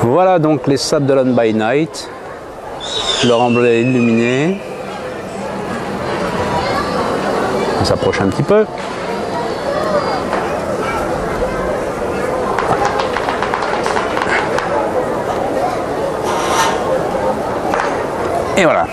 Voilà donc les Sables d'Olonne by Night, leur emblème illuminé. On s'approche un petit peu. Et voilà.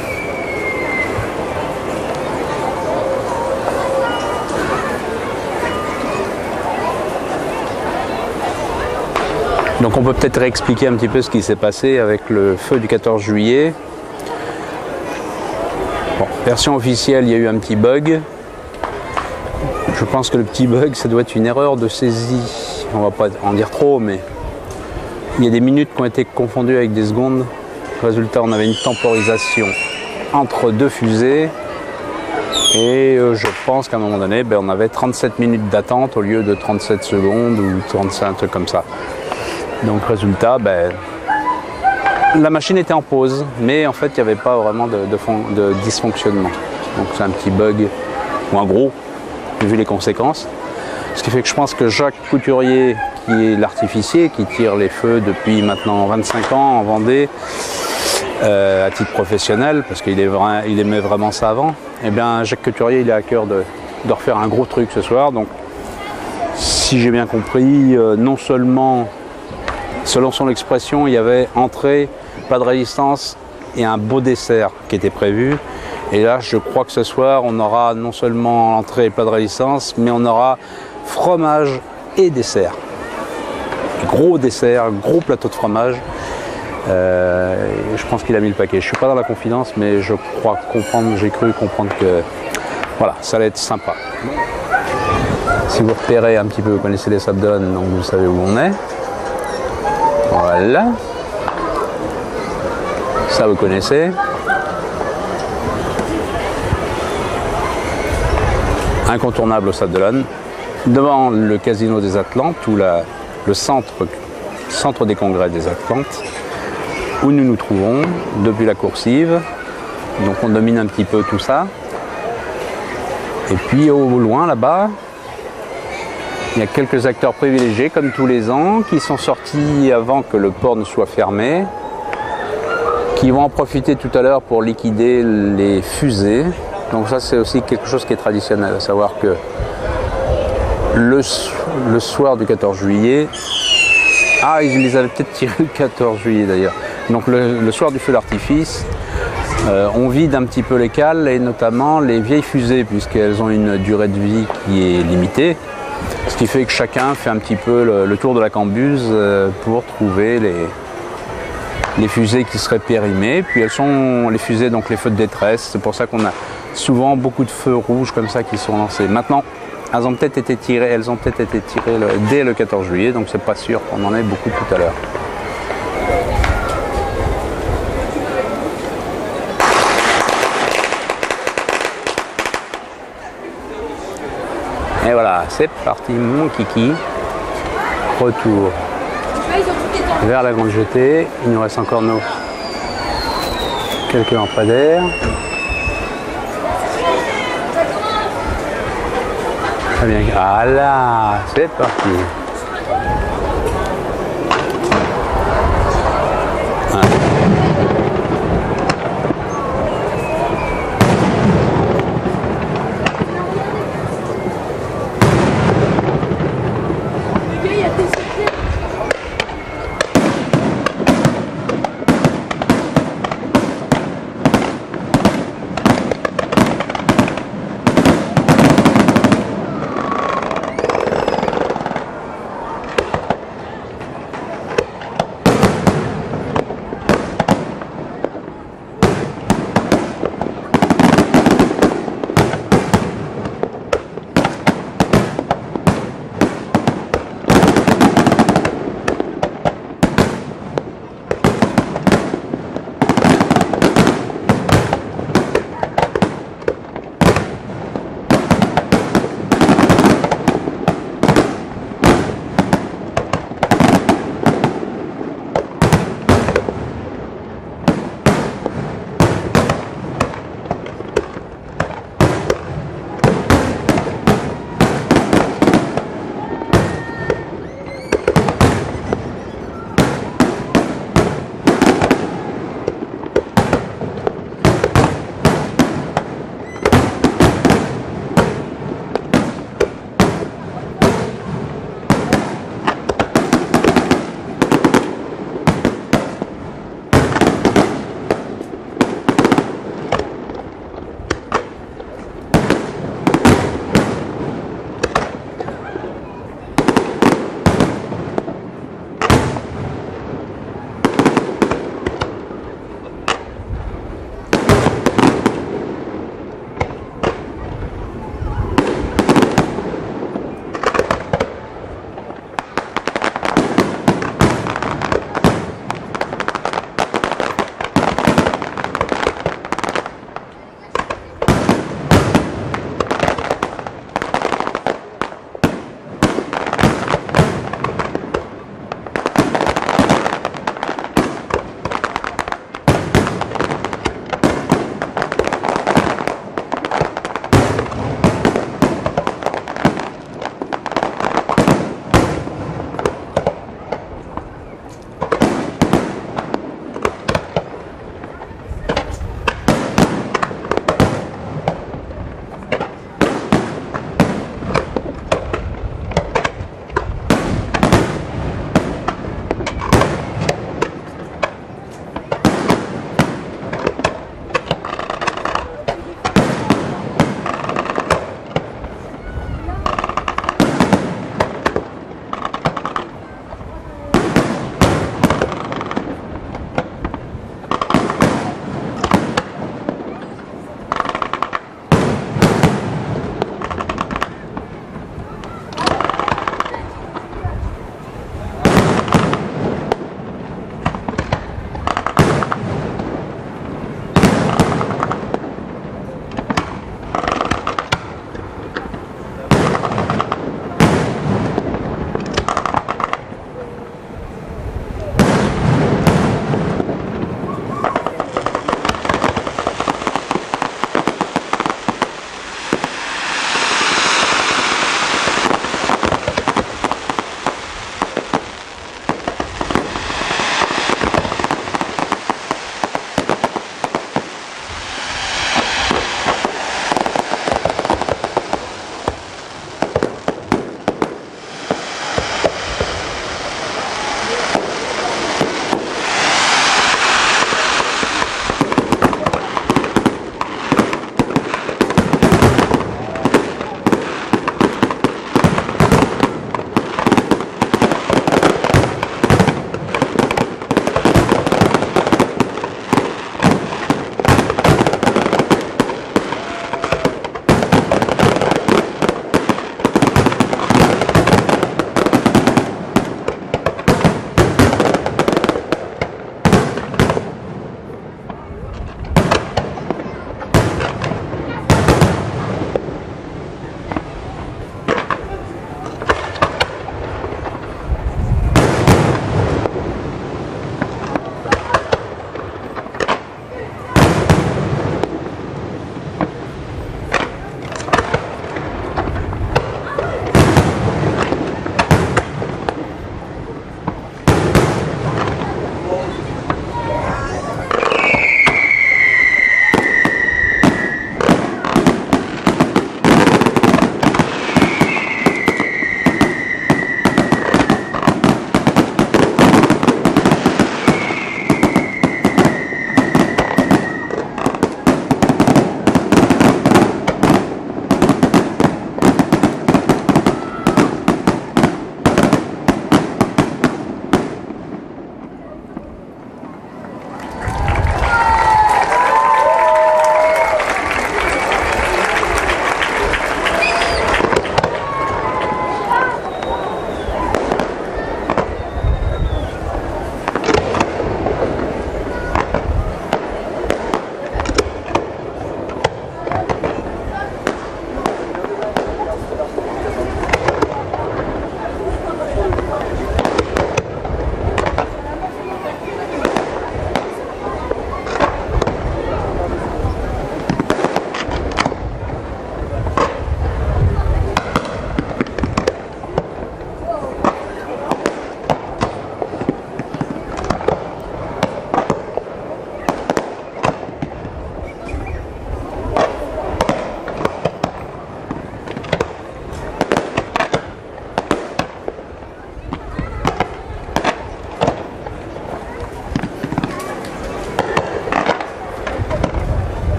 Donc on peut peut-être réexpliquer un petit peu ce qui s'est passé avec le feu du 14 juillet. Bon, version officielle, il y a eu un petit bug. Je pense que le petit bug, ça doit être une erreur de saisie. On va pas en dire trop, mais il y a des minutes qui ont été confondues avec des secondes. Résultat, on avait une temporisation entre deux fusées. Et je pense qu'à un moment donné, on avait 37 minutes d'attente au lieu de 37 secondes ou 35, un truc comme ça. Donc résultat, la machine était en pause, mais en fait il n'y avait pas vraiment de dysfonctionnement. Donc c'est un petit bug, ou un gros, vu les conséquences. Ce qui fait que je pense que Jacques Couturier, qui est l'artificier, qui tire les feux depuis maintenant 25 ans en Vendée, à titre professionnel, parce qu'il aimait vraiment ça avant, et bien Jacques Couturier, il a à cœur de refaire un gros truc ce soir. Donc si j'ai bien compris, non seulement, selon son expression, il y avait entrée, pas de résistance et un beau dessert qui était prévu. Et là, je crois que ce soir, on aura non seulement entrée et plat de résistance, mais on aura fromage et dessert. Gros dessert, gros plateau de fromage. Je pense qu'il a mis le paquet. Je ne suis pas dans la confidence, mais je crois comprendre, j'ai cru comprendre que voilà, ça allait être sympa. Si vous repérez un petit peu, vous connaissez les Sables d'Olonne, donc vous savez où on est. Voilà, ça vous connaissez. Incontournable au Sables d'Olonne, devant le Casino des Atlantes ou le centre des congrès des Atlantes, où nous nous trouvons depuis la coursive. Donc on domine un petit peu tout ça. Et puis au loin là-bas, il y a quelques acteurs privilégiés, comme tous les ans, qui sont sortis avant que le port ne soit fermé, qui vont en profiter tout à l'heure pour liquider les fusées. Donc ça, c'est aussi quelque chose qui est traditionnel, à savoir que le soir du 14 juillet, ils les avaient peut-être tirés le 14 juillet d'ailleurs. Donc le soir du feu d'artifice, on vide un petit peu les cales, et notamment les vieilles fusées, puisqu'elles ont une durée de vie qui est limitée. Ce qui fait que chacun fait un petit peu le tour de la cambuse pour trouver les fusées qui seraient périmées. Puis elles sont les fusées, donc les feux de détresse. C'est pour ça qu'on a souvent beaucoup de feux rouges comme ça qui sont lancés. Maintenant, elles ont peut-être été tirées dès le 14 juillet, donc c'est pas sûr qu'on en ait beaucoup tout à l'heure. Et voilà, c'est parti, mon kiki. Retour vers la grande jetée. Il nous reste encore quelques lampadaires. Très bien. Voilà, c'est parti. Voilà.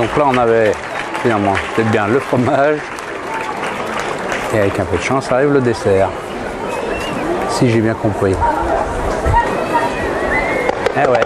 Donc là, on avait finalement peut-être bien le fromage. Et avec un peu de chance, arrive le dessert. Si j'ai bien compris. Eh ouais.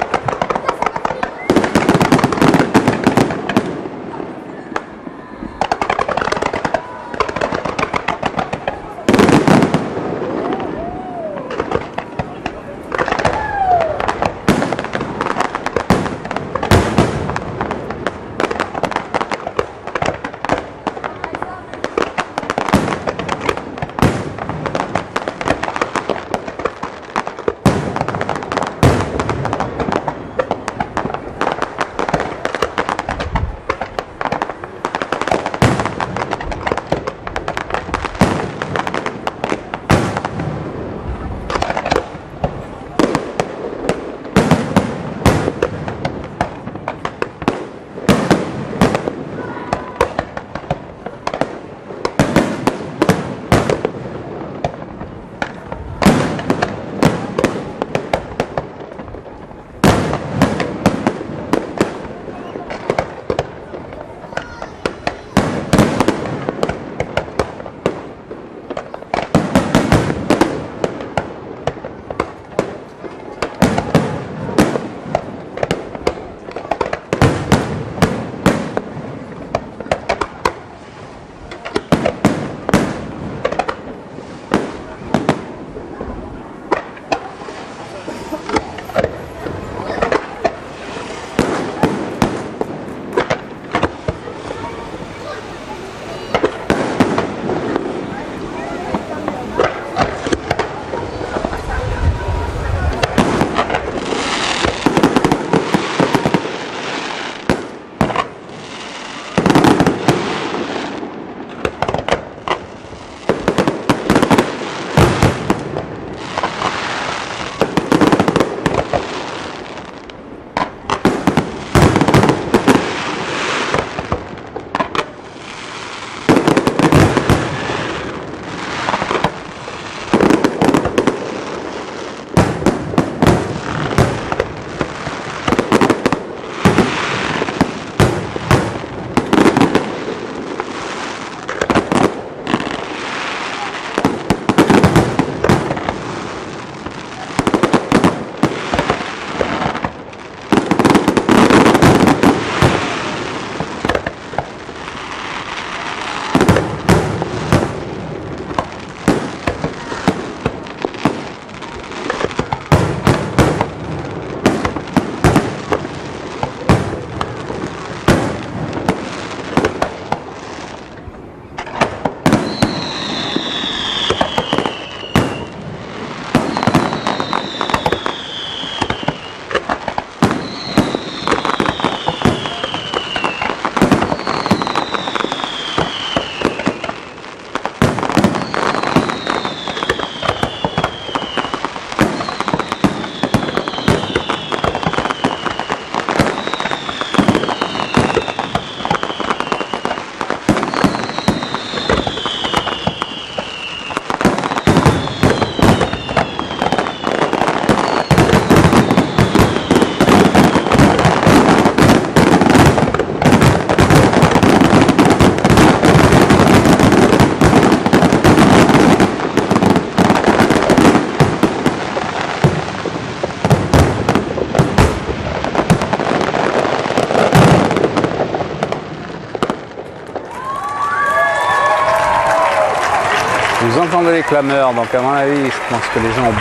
Vous entendez les clameurs, donc à mon avis, je pense que les gens ont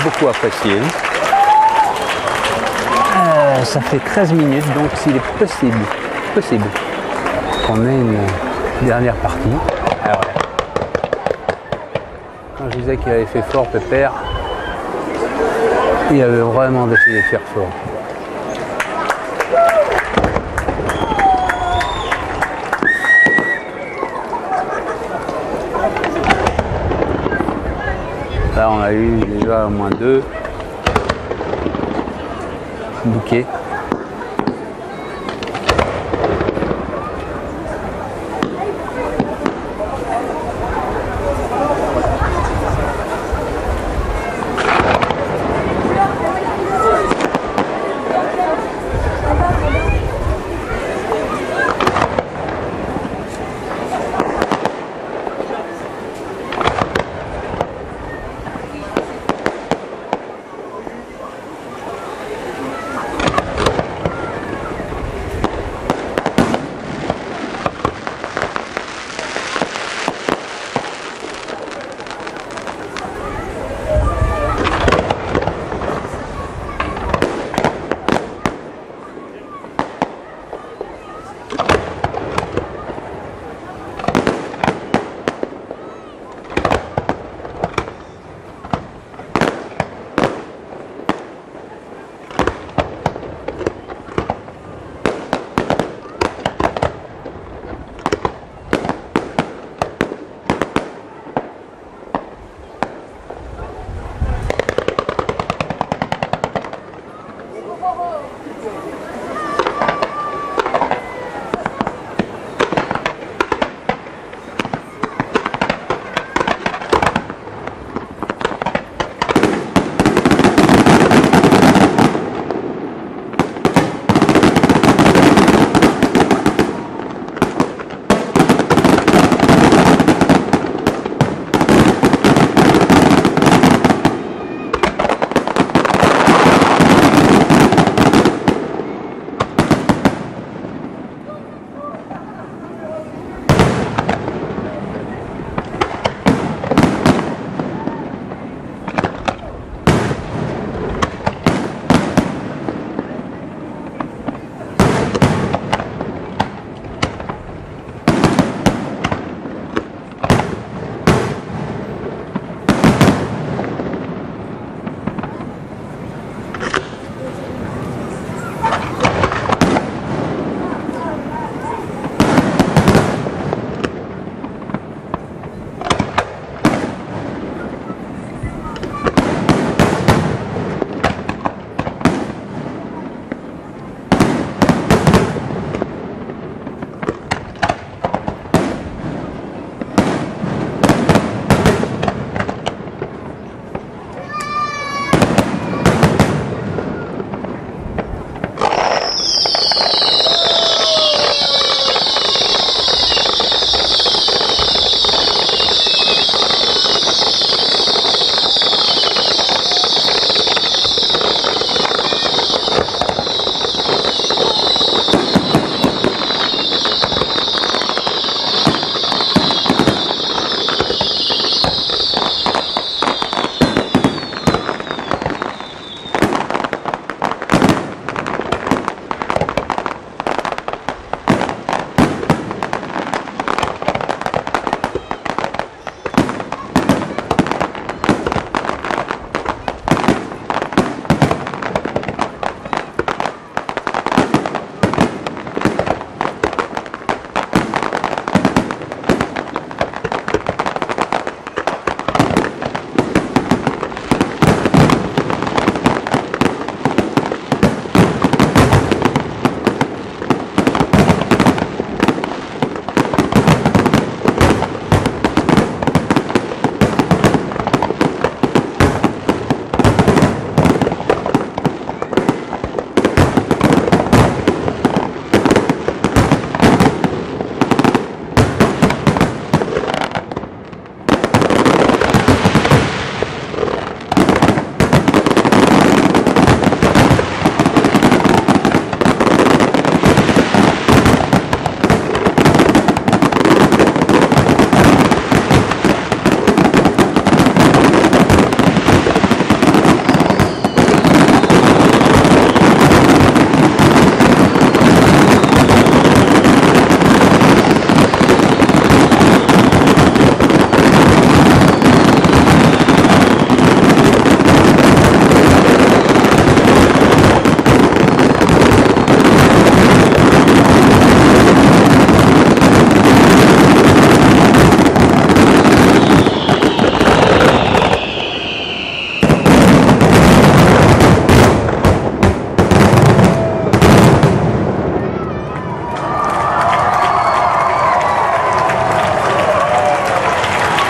beaucoup apprécié. Ça fait 13 minutes, donc s'il est possible qu'on ait une dernière partie. Alors, quand je disais qu'il avait fait fort Pépère, il avait vraiment décidé de faire fort. Là, on a eu déjà au moins 2 bouquets.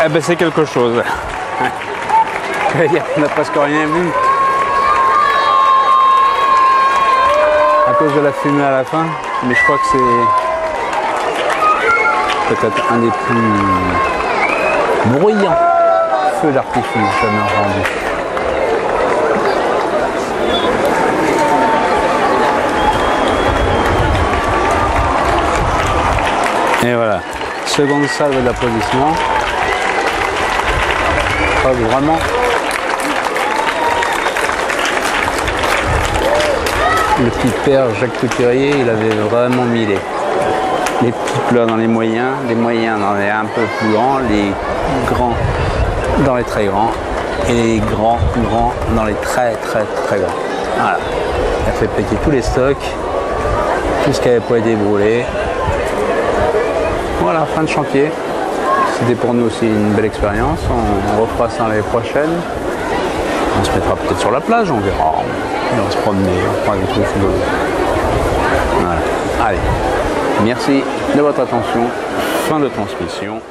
Eh ben c'est quelque chose. On n'a presque rien vu. À cause de la fumée à la fin, mais je crois que c'est peut-être un des plus bruyants feux d'artifice jamais entendus. Et voilà, seconde salve d'applaudissements. Vraiment. Le petit père Jacques Couturier, il avait vraiment mis les petits plats dans les moyens dans les un peu plus grands, les grands dans les très grands et les grands dans les très grands. Voilà. Il a fait péter tous les stocks, tout ce qui n'avait pas été brûlé. Voilà, fin de chantier. C'était pour nous aussi une belle expérience. On refera ça l'année prochaine. On se mettra peut-être sur la plage, on verra. On va se promener, on fera des trucs. Voilà. Allez, merci de votre attention. Fin de transmission.